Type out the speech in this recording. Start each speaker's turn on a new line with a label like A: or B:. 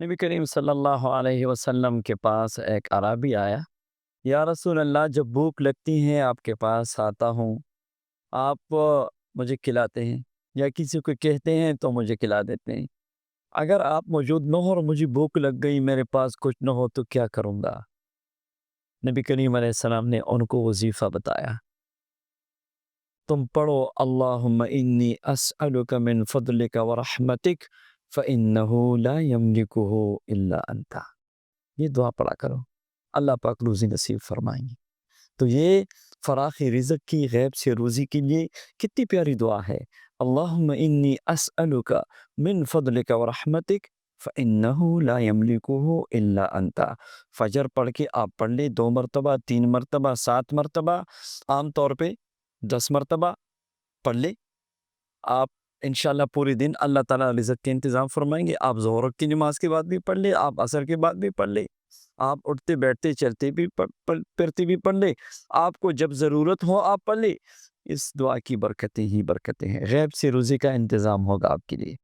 A: نبی کریم صلی اللہ علیہ وسلم کے پاس ایک اعرابی آیا، یا رسول اللہ، جب بھوک لگتی ہے آپ کے پاس آتا ہوں، آپ مجھے کھلاتے ہیں، یا کسی کو کہتے ہیں تو مجھے کھلا دیتے ہیں۔ اگر آپ موجود نہ ہو اور مجھے بھوک لگ گئی، میرے پاس کچھ نہ ہو تو کیا کروں گا؟ نبی کریم علیہ السلام نے ان کو وظیفہ بتایا، تم پڑھو اللہم انی اسألک من فضلک ورحمتک فإنہ لا یملکہ الا انت۔ یہ دعا پڑھا کرو، اللہ پاک روزی نصیب فرمائیں گے۔ تو یہ فراخ رزق کی، غیب سے روزی کے لیے کتنی پیاری دعا ہے۔ اللہم انی اسألک من فضلک ورحمتک فإنہ لا یملکہ الا انت۔ فجر پڑھ کے آپ پڑھ لیں 2 مرتبہ، 3 مرتبہ، 7 مرتبہ، عام طور پہ 10 مرتبہ پڑھ لیں آپ، انشاءاللہ پورے دن اللہ تعالیٰ رزق کے انتظام فرمائیں گے۔ آپ ظہر کی نماز کے بعد بھی پڑھ لیں، آپ عصر کے بعد بھی پڑھ لیں، آپ اٹھتے بیٹھتے چلتے بھی پھرتے بھی پڑھ لیں، آپ کو جب ضرورت ہو آپ پڑھ لیں۔ اس دعا کی برکتیں ہی برکتیں ہیں، غیب سے روزی کا انتظام ہوگا آپ کے لیے۔